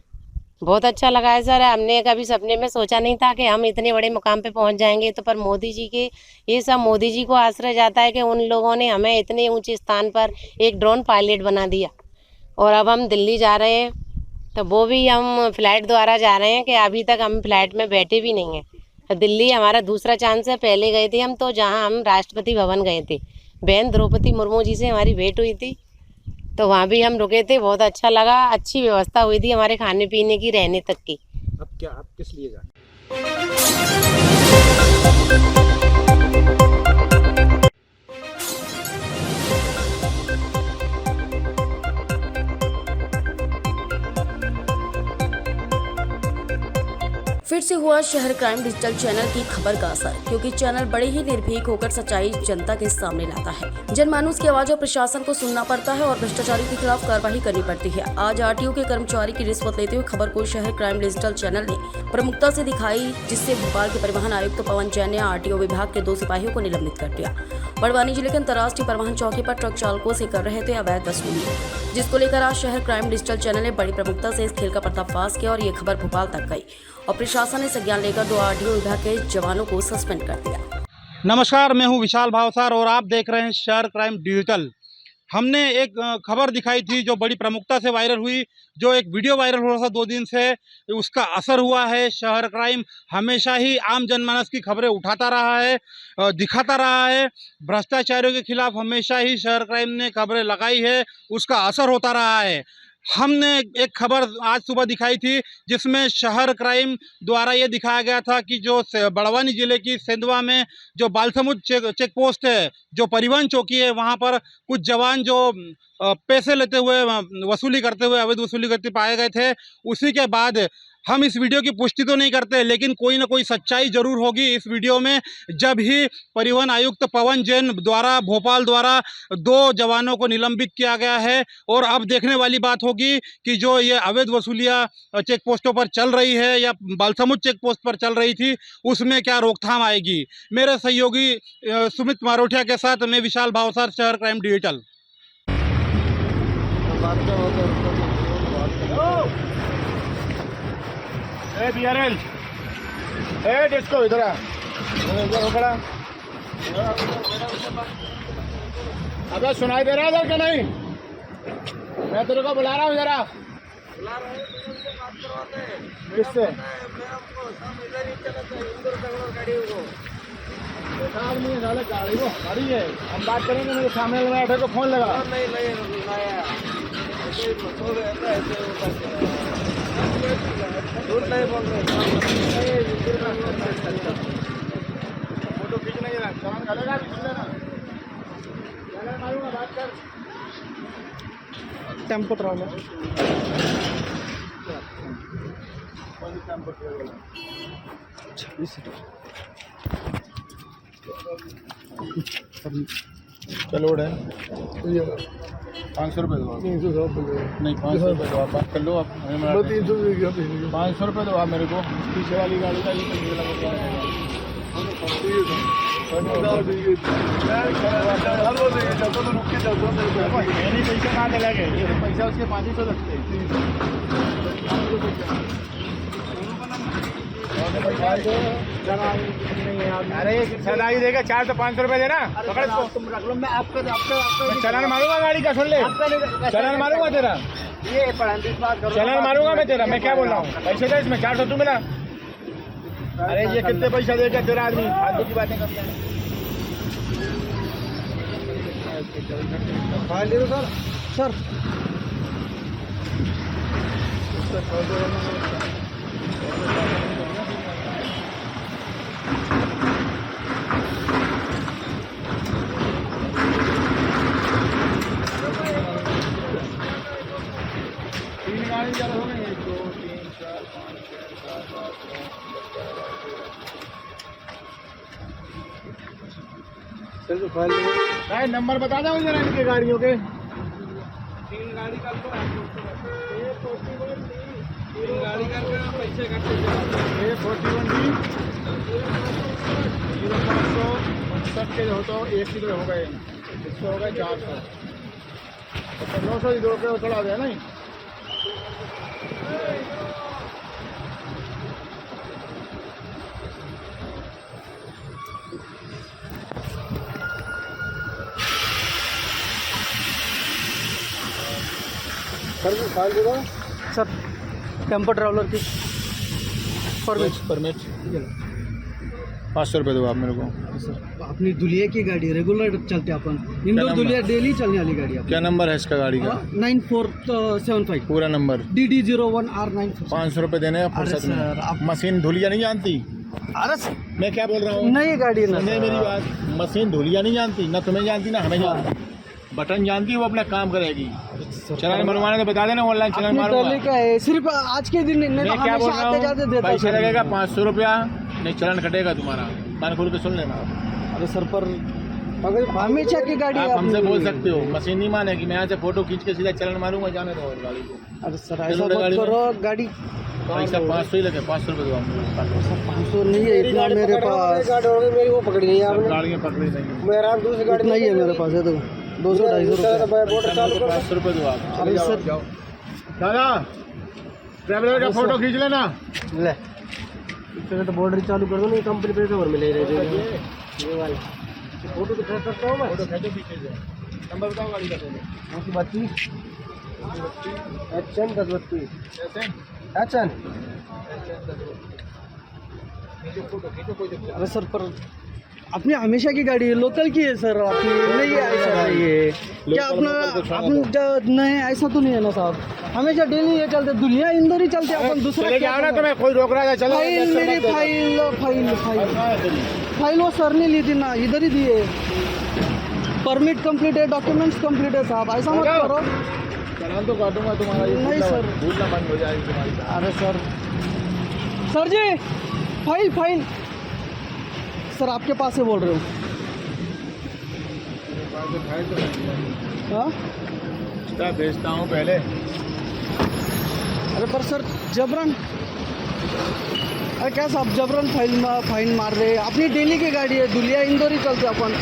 Speaker 15: बहुत अच्छा लगा है सर। हमने कभी सपने में सोचा नहीं था कि हम इतने बड़े मुकाम पे पहुंच जाएंगे, तो पर मोदी जी के ये सब मोदी जी को आश्रय जाता है कि उन लोगों ने हमें इतने ऊंचे स्थान पर एक ड्रोन पायलट बना दिया। और अब हम दिल्ली जा रहे हैं, तो वो भी हम फ्लाइट द्वारा जा रहे हैं कि अभी तक हम फ्लाइट में बैठे भी नहीं हैं। दिल्ली हमारा दूसरा चांस है। पहले गए थे हम तो जहाँ हम राष्ट्रपति भवन गए थे, बहन द्रौपदी मुर्मू जी से हमारी भेंट हुई थी, तो वहाँ भी हम रुके थे। बहुत अच्छा लगा, अच्छी व्यवस्था हुई थी हमारे खाने पीने की, रहने तक की।
Speaker 8: अब क्या आप किस लिए जाना?
Speaker 16: फिर से हुआ शहर क्राइम डिजिटल चैनल की खबर का असर, क्योंकि चैनल बड़े ही निर्भीक होकर सच्चाई जनता के सामने लाता है। जनमानस की आवाज और प्रशासन को सुनना पड़ता है और भ्रष्टाचारियों के खिलाफ कार्रवाई करनी पड़ती है। आज RTO के कर्मचारी की रिश्वत लेते हुए खबर को शहर क्राइम डिजिटल चैनल ने प्रमुखता से दिखाई, जिससे भोपाल के परिवहन आयुक्त पवन जैन ने RTO विभाग के 2 सिपाहियों को निलंबित कर दिया। बड़वानी जिले के अंतर्राष्ट्रीय परिवहन चौकी पर ट्रक चालकों से कर रहे थे अवैध वसूली, जिसको लेकर आज शहर क्राइम डिजिटल चैनल ने बड़ी प्रमुखता से इस खेल का पर्दाफाश किया और ये खबर भोपाल तक गई और प्रशासन ने संज्ञान लेकर 2 RTO विभाग के जवानों को सस्पेंड कर दिया।
Speaker 17: नमस्कार, मैं हूं विशाल भावसार और आप देख रहे हैं शहर क्राइम डिजिटल। हमने एक खबर दिखाई थी जो बड़ी प्रमुखता से वायरल हुई, जो एक वीडियो वायरल हो रहा था 2 दिन से, उसका असर हुआ है। शहर क्राइम हमेशा ही आम जनमानस की खबरें उठाता रहा है, दिखाता रहा है। भ्रष्टाचारियों के खिलाफ हमेशा ही शहर क्राइम ने खबरें लगाई है, उसका असर होता रहा है। हमने एक खबर आज सुबह दिखाई थी जिसमें शहर क्राइम द्वारा ये दिखाया गया था कि जो बड़वानी जिले की सेंधवा में जो बालसमुद चेक पोस्ट है, जो परिवहन चौकी है, वहाँ पर कुछ जवान जो पैसे लेते हुए, वसूली करते हुए, अवैध वसूली करते पाए गए थे। उसी के बाद हम इस वीडियो की पुष्टि तो नहीं करते, लेकिन कोई ना कोई सच्चाई जरूर होगी इस वीडियो में, जब ही परिवहन आयुक्त पवन जैन द्वारा भोपाल द्वारा 2 जवानों को निलंबित किया गया है। और अब देखने वाली बात होगी कि जो ये अवैध वसूलियाँ चेक पोस्टों पर चल रही है या बालसमुद चेक पोस्ट पर चल रही थी, उसमें क्या रोकथाम आएगी। मेरे सहयोगी सुमित मारोठिया के साथ मैं विशाल भावसार, शहर क्राइम डिजिटल।
Speaker 8: BRL, डिस्को इधर आ, इधर खड़ा। अबे सुनाई दे रहा है इधर क्या नहीं? मैं तेरे को बुला रहा हूँ जरा। किससे? गाड़ी है, हम बात करेंगे। मेरे सामने बैठे को फोन लगा।
Speaker 10: झूठ नहीं बोल रहे।
Speaker 8: फोटो खींचना ही ना, चालान डालेगा भी सुन लेना। चालान मारूंगा, बात कर।
Speaker 10: टेम्पो ट्रैवलर
Speaker 8: चलो है 500 रुपये दो। 300 नहीं 500 रुपये दो, आप बात कर लो। आप 500 रुपये दो आप मेरे को। पीछे वाली गाड़ी का ये पैसे लगा। मैंने पैसे कहाँ लगा के, ये पैसा उसके 500 लगते अरे सदाई देगा 4 तो 500 रुपये देना। पकड़ इसको, तुम रख लो। मैं आपका चलान मारूंगा गाड़ी का, सुन ले। चलान मारूंगा तेरा, चलान मारूंगा मैं तेरा। मैं क्या बोल रहा हूँ, पैसे दे इसमें 400 तू मिला। अरे ये कितने पैसा देगा तेरा आदमी, फालतू की बातें करते हैं।
Speaker 10: फाइल दे दो सर। सर
Speaker 8: तीन गाड़ी ज़्यादा हो गई, 1 2 3 4 5 6 7 8 9 10 11 नंबर बता दो जरा इनके गाड़ियों के। 3 गाड़ी कर लो, 3 गाड़ी कर लो, पैसे कटते जाओ। 41D 0559 के हो तो 1 किलो हो गए, इससे हो गए 400, तो 900 दो रुपये चढ़ा दिया नहीं।
Speaker 10: सर फाइल दे दो सर। टेम्पो ट्रैवलर की
Speaker 8: परमिट 500 रुपये दो आप मेरे को।
Speaker 10: सर अपनी दुलिया की गाड़ी रेगुलर चलते अपन, इंदौर दुलिया डेली चलने वाली गाड़ी।
Speaker 8: क्या नंबर है इसका गाड़ी का?
Speaker 10: 9475
Speaker 8: पूरा नंबर
Speaker 10: DD01R9।
Speaker 8: 500 रुपये देने हैं फुर्सत में। आप मशीन धुलिया नहीं जानती?
Speaker 10: अरे
Speaker 8: मैं क्या बोल रहा हूँ,
Speaker 10: नई गाड़ी ना
Speaker 8: सुनिए मेरी बात। मशीन धुलिया नहीं जानती, ना तुम्हें जानती ना हमें जानती। बटन जानती है, वो अपना काम करेगी। चलान मरवाना तो बता देना, ऑनलाइन चलान मारूंगा।
Speaker 10: क्या है, सिर्फ आज के दिन
Speaker 8: मैं क्या बोल रहा हूँ, पैसे लगेगा 500 रुपया, नहीं चलान कटेगा तुम्हारा। कान खोल के सुन लेना।
Speaker 10: अरे सर पर हमेशा की गाड़ी
Speaker 8: आप हमसे बोल सकते हो, मशीन नहीं मानेगी। मैं यहाँ से फोटो खींच के सीधा चलान मारूंगा, जाने दो गाड़ी को।
Speaker 10: अरे सर ऐसा मत करो, गाड़ी
Speaker 8: पैसा 500 ही लगे, 500 रुपये दो हमको।
Speaker 10: 500 नहीं है इतना मेरे पास। मेरी वो पकड़ी नहीं है आपने,
Speaker 8: गाड़ियाँ पकड़ी नहीं,
Speaker 10: मेरा दूसरी गाड़ी नहीं है मेरे पास। है तो 200-250 रुपये।
Speaker 8: 500 रुपये दो आप।
Speaker 10: अरे सर
Speaker 8: दादा ट्रैवलर का फोटो खींच लेना।
Speaker 10: ले तो बॉर्डर चालू कर दो, नहीं कंपनी पे कवर मिले ये वाले फोटो तो खींच सकता हूँ मैं।
Speaker 8: फोटो खींचो पीछे से। नंबर बताओ गाड़ी का पहले।
Speaker 10: 32 HN 1032 HN। अरे सर पर अपनी हमेशा की गाड़ी है, लोकल की है सर अपनी, नहीं है ऐसा नहीं है क्या अपना नहीं, ऐसा तो नहीं है ना साहब। हमेशा डेली ये चलते, दुनिया इंदौर ही चलते अपन। दूसरा क्या ना, तुम्हें कोई रोक रहा है? चलो फाइल मेरी फाइल वो सर ने ली थी ना, इधर ही दिए। परमिट कंप्लीट है, डॉक्यूमेंट्स कंप्लीट है साहब, ऐसा मत करो।
Speaker 8: चलान तो काटूंगा तुम्हारा।
Speaker 10: नहीं सर,
Speaker 8: भूलना बंद हो जाएगी तुम्हारी।
Speaker 10: अरे सर जी फाइल सर आपके पास से बोल रहे हो। हाँ
Speaker 8: क्या भेजता हूँ पहले।
Speaker 10: अरे पर सर जबरन, अरे क्या साहब जबरन फाइन मार रहे हैं। अपनी डेली की गाड़ी है, दुलिया इंदौर ही चलते अपन,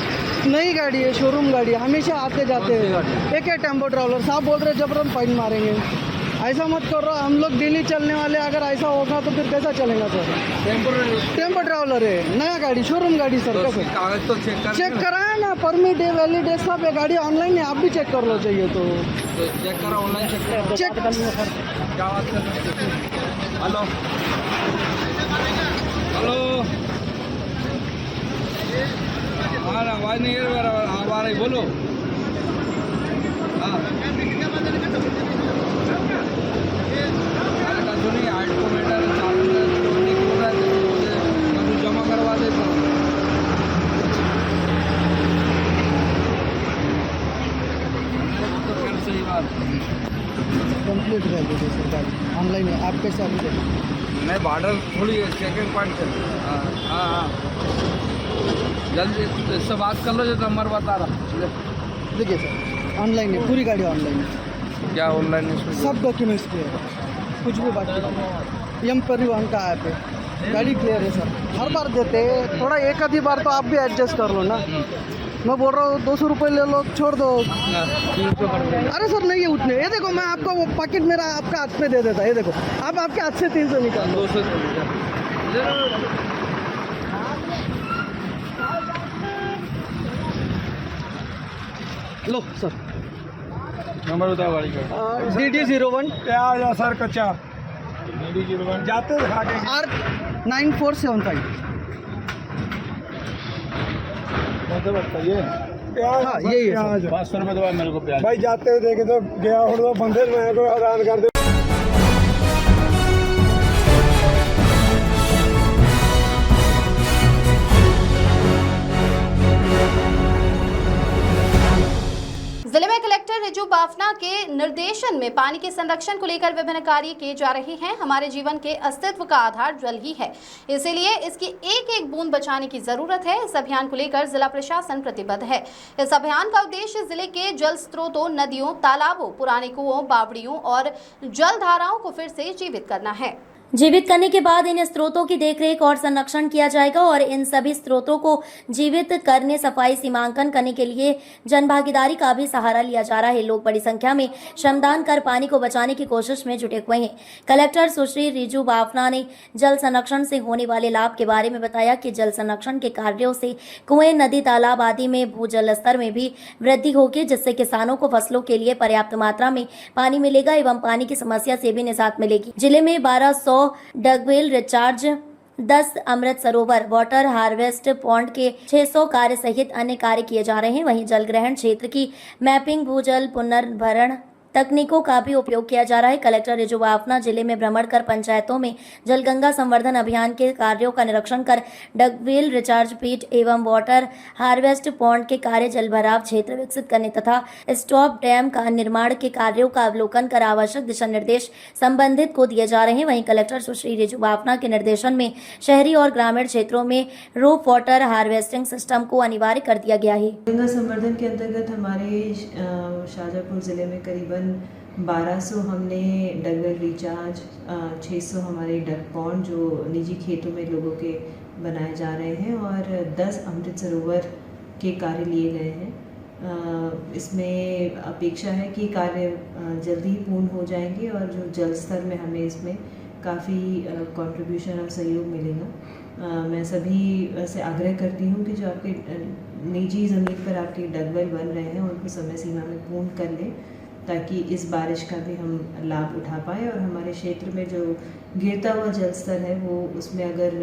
Speaker 10: नई गाड़ी है, शोरूम गाड़ी है, हमेशा आते जाते हैं। एक है टेम्पो ट्रैवलर साहब बोल रहे जबरन फाइन मारेंगे। ऐसा मत करो, हम लोग डेली चलने वाले, अगर ऐसा होगा तो फिर कैसा चलेगा सर? टेम्पो ट्रैवलर है, नया गाड़ी, शोरूम गाड़ी सर। कैसे
Speaker 8: कागज तो
Speaker 10: चेक कराया ना, परमिट है, वैलिड है, सब है। गाड़ी ऑनलाइन है, आप भी चेक कर लो चाहिए तो
Speaker 8: चेक करो, ऑनलाइन चेक
Speaker 10: चेक।
Speaker 8: हेलो आवाज़ नहीं आ रही, बोलो। हाँ
Speaker 10: करवा देता हूँ। तो फिर सही बात कंप्लीट कर दीजिए सरकार ऑनलाइन है आप कैसे अभी नहीं बॉर्डर थोड़ी सेकेंड पॉइंट चल हाँ जल्दी इससे बात कर लो जो नंबर बता रहा देखिए सर ऑनलाइन है पूरी गाड़ी ऑनलाइन है क्या ऑनलाइन है सब डॉक्यूमेंट्स क्लियर है कुछ भी बाकी नहीं एम परिवहन का ऐप है गाड़ी क्लियर है सर हर बार देते हैं थोड़ा एक आधी बार तो आप भी एडजस्ट कर लो ना मैं बोल रहा हूँ 200 रुपये ले लो छोड़ दो अरे सर नहीं है उतने ये देखो मैं आपका वो पैकेट मेरा आपका हाथ में दे देता ये देखो आप आपके हाथ से 300 निकाल 200 लो सर
Speaker 8: नंबर बताओ गाड़ी का
Speaker 10: DD01
Speaker 8: क्या सर कच्चा DD01 जाते दिखा के
Speaker 10: R9475
Speaker 8: बताइए
Speaker 10: हाँ यही है
Speaker 8: 500 रुपये दवा मेरे को प्याज भाई जाते हुए देखे तो गया हो तो बंदे मैं को हैरान कर दे
Speaker 1: जिले में कलेक्टर रिजू बाफना के निर्देशन में पानी के संरक्षण को लेकर विभिन्न कार्य किए जा रहे हैं। हमारे जीवन के अस्तित्व का आधार जल ही है, इसीलिए इसकी एक एक बूंद बचाने की जरूरत है। इस अभियान को लेकर जिला प्रशासन प्रतिबद्ध है। इस अभियान का उद्देश्य जिले के जल स्रोतों, नदियों, तालाबों, पुराने कुओं, बावड़ियों और जल धाराओं को फिर से जीवित करना है।
Speaker 2: जीवित करने के बाद इन स्रोतों की देखरेख और संरक्षण किया जाएगा और इन सभी स्रोतों को जीवित करने, सफाई, सीमांकन करने के लिए जनभागीदारी का भी सहारा लिया जा रहा है। लोग बड़ी संख्या में श्रमदान कर पानी को बचाने की कोशिश में जुटे हुए हैं। कलेक्टर सुश्री रिजू बाफना ने जल संरक्षण से होने वाले लाभ के बारे में बताया कि जल संरक्षण के कार्यों से कुएं, नदी, तालाब आदि में भूजल स्तर में भी वृद्धि होगी, जिससे किसानों को फसलों के लिए पर्याप्त मात्रा में पानी मिलेगा एवं पानी की समस्या से भी निजात मिलेगी। जिले में 1200 dug well recharge, 10 Amrit Sarovar, water harvest pond के 600 कार्य सहित अन्य कार्य किए जा रहे हैं। वहीं जल ग्रहण क्षेत्र की मैपिंग, भूजल पुनर्भरण तकनीकों का भी उपयोग किया जा रहा है। कलेक्टर रिजू बाफना जिले में भ्रमण कर पंचायतों में जलगंगा संवर्धन अभियान के कार्यों का निरीक्षण कर डगवेल रिचार्ज पीट एवं वाटर हार्वेस्ट पॉन्ड के कार्य, जल भराव क्षेत्र विकसित करने तथा स्टॉप डैम का निर्माण के कार्यों का अवलोकन कर आवश्यक दिशा निर्देश संबंधित को दिए जा रहे हैं। वहीं कलेक्टर सुश्री रिजू बाफना के निर्देशन में शहरी और ग्रामीण क्षेत्रों में रूफ वाटर हार्वेस्टिंग सिस्टम को अनिवार्य कर दिया गया है।
Speaker 18: गंगा संवर्धन के अंतर्गत हमारे शाहजहाँपुर जिले में करीबन 1200 हमने डगवेल रिचार्ज, 600 हमारे डग पॉन्ड जो निजी खेतों में लोगों के बनाए जा रहे हैं और 10 अमृत सरोवर के कार्य लिए गए हैं। इसमें अपेक्षा है कि कार्य जल्दी ही पूर्ण हो जाएंगे और जो जल स्तर में हमें इसमें काफ़ी कंट्रीब्यूशन और सहयोग मिलेगा। मैं सभी से आग्रह करती हूँ कि जो आपके निजी ज़मीन पर आपके डगवेल बन रहे हैं उनको समय सीमा में पूर्ण कर लें, ताकि इस बारिश का भी हम लाभ उठा पाएँ और हमारे क्षेत्र में जो गिरता हुआ जल स्तर है वो उसमें अगर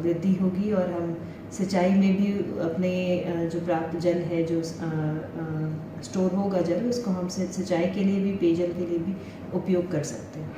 Speaker 18: वृद्धि होगी और हम सिंचाई में भी अपने जो प्राप्त जल है, जो स्टोर होगा जल, उसको हम सिंचाई के लिए भी, पेयजल के लिए भी उपयोग कर सकते हैं।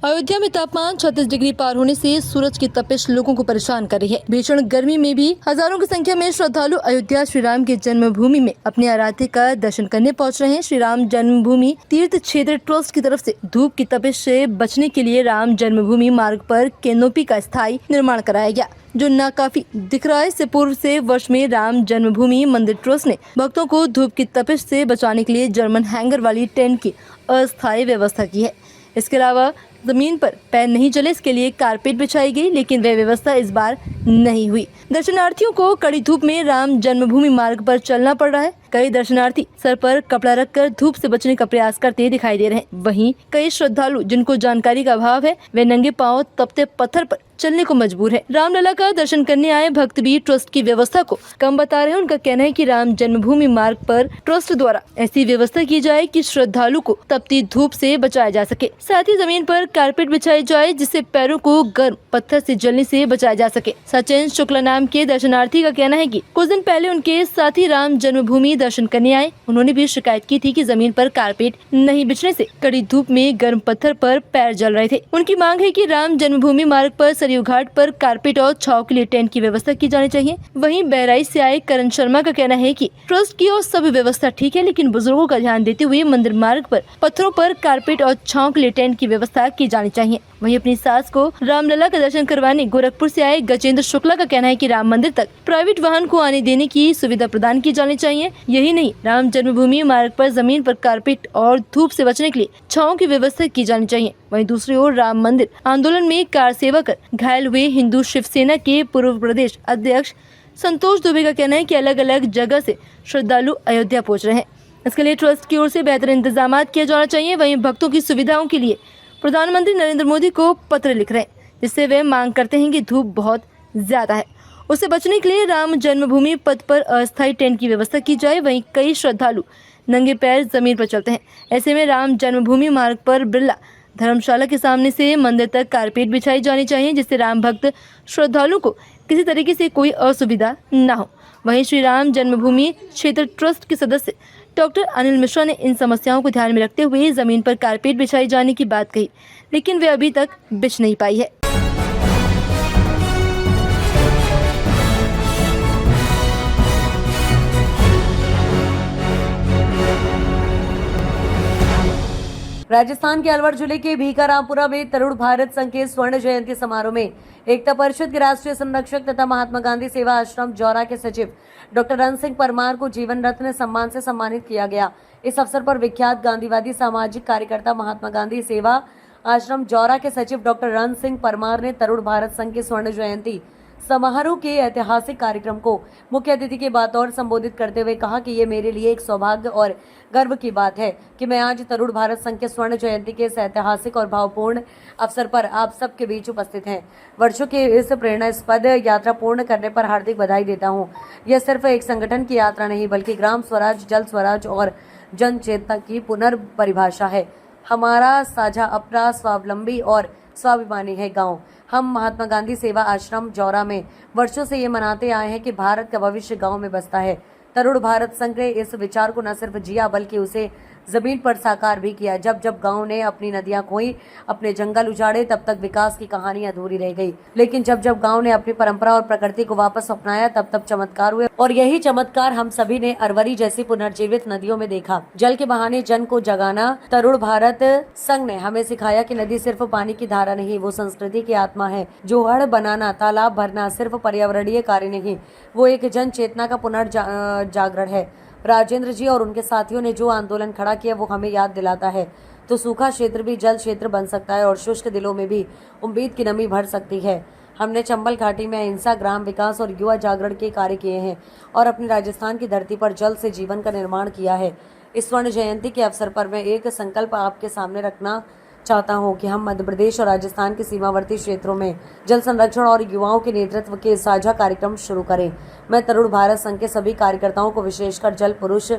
Speaker 19: अयोध्या में तापमान 36 डिग्री पार होने से सूरज की तपिश लोगों को परेशान कर रही है। भीषण गर्मी में भी हजारों की संख्या में श्रद्धालु अयोध्या श्री राम की जन्मभूमि में अपने आराध्य का दर्शन करने पहुंच रहे हैं। श्री राम जन्मभूमि तीर्थ क्षेत्र ट्रस्ट की तरफ से धूप की तपिश से बचने के लिए राम जन्मभूमि मार्ग पर कैनोपी का स्थायी निर्माण कराया गया, जो नाकाफी दिख रहा है। इससे पूर्व से वर्ष में राम जन्मभूमि मंदिर ट्रस्ट ने भक्तों को धूप की तपिश से बचाने के लिए जर्मन हैंगर वाली टेंट की अस्थायी व्यवस्था की है। इसके अलावा जमीन पर पैर नहीं जले इसके लिए कारपेट बिछाई गई, लेकिन वह व्यवस्था इस बार नहीं हुई। दर्शनार्थियों को कड़ी धूप में राम जन्मभूमि मार्ग पर चलना पड़ रहा है। कई दर्शनार्थी सर पर कपड़ा रखकर धूप से बचने का प्रयास करते दिखाई दे रहे हैं। वहीं कई श्रद्धालु जिनको जानकारी का अभाव है, वे नंगे पांव तपते पत्थर पर चलने को मजबूर है। रामलला का दर्शन करने आए भक्त भी ट्रस्ट की व्यवस्था को कम बता रहे हैं। उनका कहना है कि राम जन्मभूमि मार्ग पर ट्रस्ट द्वारा ऐसी व्यवस्था की जाए कि श्रद्धालु को तपती धूप से बचाया जा सके। साथ ही जमीन पर कारपेट बिछाई जाए जिससे पैरों को गर्म पत्थर से जलने से बचाया जा सके। सचिन शुक्ला नाम के दर्शनार्थी का कहना है कि कुछ दिन पहले उनके साथी राम जन्मभूमि दर्शन करने आए। उन्होंने भी शिकायत की थी कि जमीन पर कारपेट नहीं बिछने से कड़ी धूप में गर्म पत्थर पर पैर जल रहे थे। उनकी मांग है कि राम जन्मभूमि मार्ग पर सरयू घाट पर कारपेट और छाव के लिए टेंट की व्यवस्था की जानी चाहिए। वहीं बहराइच से आए करण शर्मा का कहना है कि ट्रस्ट की और सब व्यवस्था ठीक है, लेकिन बुजुर्गों का ध्यान देते हुए मंदिर मार्ग पर पत्थरों पर कारपेट और छाव के लिए टेंट की व्यवस्था की जानी चाहिए। वहीं अपनी सास को रामलला का दर्शन करवाने गोरखपुर से आए गजेंद्र शुक्ला का कहना है कि राम मंदिर तक प्राइवेट वाहन को आने देने की सुविधा प्रदान की जानी चाहिए। यही नहीं, राम जन्मभूमि मार्ग पर जमीन पर कारपेट और धूप से बचने के लिए छांव की व्यवस्था की जानी चाहिए। वहीं दूसरी ओर राम मंदिर आंदोलन में कार सेवा कर घायल हुए हिंदू शिवसेना के पूर्व प्रदेश अध्यक्ष संतोष दुबे का कहना है कि अलग अलग जगह से श्रद्धालु अयोध्या पहुँच रहे हैं। इसके लिए ट्रस्ट की ओर से बेहतर इंतजाम किया जाना चाहिए। वहीं भक्तों की सुविधाओं के लिए प्रधानमंत्री नरेंद्र मोदी को पत्र लिख रहे हैं, जिससे वे मांग करते हैं कि धूप बहुत ज्यादा है, उससे बचने के लिए राम जन्मभूमि पथ पर अस्थायी टेंट की व्यवस्था की जाए। वहीं कई श्रद्धालु नंगे पैर जमीन पर चलते हैं। ऐसे में राम जन्मभूमि मार्ग पर बिरला धर्मशाला के सामने से मंदिर तक कारपेट बिछाई जानी चाहिए, जिससे राम भक्त श्रद्धालु को किसी तरीके से कोई असुविधा न हो। वहीं श्री राम जन्मभूमि क्षेत्र ट्रस्ट के सदस्य डॉक्टर अनिल मिश्रा ने इन समस्याओं को ध्यान में रखते हुए जमीन पर कारपेट बिछाई जाने की बात कही, लेकिन वे अभी तक बिछ नहीं पाई है।
Speaker 11: राजस्थान के अलवर जिले के भीकारामपुरा में तरुण भारत संघ के स्वर्ण जयंती समारोह में एकता परिषद के राष्ट्रीय संरक्षक तथा महात्मा गांधी सेवा आश्रम जौरा के सचिव डॉक्टर रण सिंह परमार को जीवन रत्न सम्मान से सम्मानित किया गया। इस अवसर पर विख्यात गांधीवादी सामाजिक कार्यकर्ता महात्मा गांधी सेवा आश्रम जौरा के सचिव डॉक्टर रण सिंह परमार ने तरुण भारत संघ के स्वर्ण जयंती समारोह के ऐतिहासिक कार्यक्रम को मुख्य अतिथि के बतौर संबोधित करते हुए कहा कि ये मेरे लिए एक सौभाग्य और गर्व की बात है कि मैं आज तरुण भारत संघ के स्वर्ण जयंती के इस ऐतिहासिक और भावपूर्ण अवसर पर आप सबके बीच उपस्थित हैं। वर्षों की इस प्रेरणास्पद यात्रा पूर्ण करने पर हार्दिक बधाई देता हूँ। यह सिर्फ एक संगठन की यात्रा नहीं बल्कि ग्राम स्वराज, जल स्वराज और जन चेतना की पुनर्परिभाषा है। हमारा साझा अपना स्वावलंबी और स्वाभिमानी है गांव। हम महात्मा गांधी सेवा आश्रम जौरा में वर्षों से ये मनाते आए हैं कि भारत का भविष्य गांव में बसता है। तरुण भारत संघ ने इस विचार को न सिर्फ जिया बल्कि उसे जमीन पर साकार भी किया। जब जब गांव ने अपनी नदियां खोई, अपने जंगल उजाड़े, तब तक विकास की कहानी अधूरी रह गई। लेकिन जब जब गांव ने अपनी परंपरा और प्रकृति को वापस अपनाया, तब तब चमत्कार हुए और यही चमत्कार हम सभी ने अरवरी जैसी पुनर्जीवित नदियों में देखा। जल के बहाने जन को जगाना तरुण भारत संघ ने हमें सिखाया कि नदी सिर्फ पानी की धारा नहीं, वो संस्कृति की आत्मा है। जोहड़ बनाना, तालाब भरना सिर्फ पर्यावरणीय कार्य नहीं, वो एक जन चेतना का पुनर्जागरण है। राजेंद्र जी और उनके साथियों ने जो आंदोलन खड़ा किया वो हमें याद दिलाता है तो सूखा क्षेत्र भी जल क्षेत्र बन सकता है और शुष्क दिलों में भी उम्मीद की नमी भर सकती है। हमने चंबल घाटी में अहिंसा, ग्राम विकास और युवा जागरण के कार्य किए हैं और अपनी राजस्थान की धरती पर जल से जीवन का निर्माण किया है। इस स्वर्ण जयंती के अवसर पर मैं एक संकल्प आपके सामने रखना चाहता हूं कि हम मध्य प्रदेश और राजस्थान के सीमावर्ती क्षेत्रों में जल संरक्षण और युवाओं के नेतृत्व के साझा कार्यक्रम शुरू करें। मैं तरुण भारत संघ के सभी कार्यकर्ताओं को, विशेषकर जल पुरुष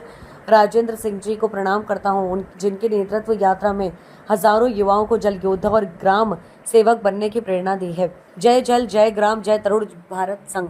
Speaker 11: राजेंद्र सिंह जी को प्रणाम करता हूं, जिनके नेतृत्व यात्रा में हजारों युवाओं को जल योद्धा और ग्राम सेवक बनने की प्रेरणा दी है। जय जल, जय ग्राम, जय तरुण भारत संघ।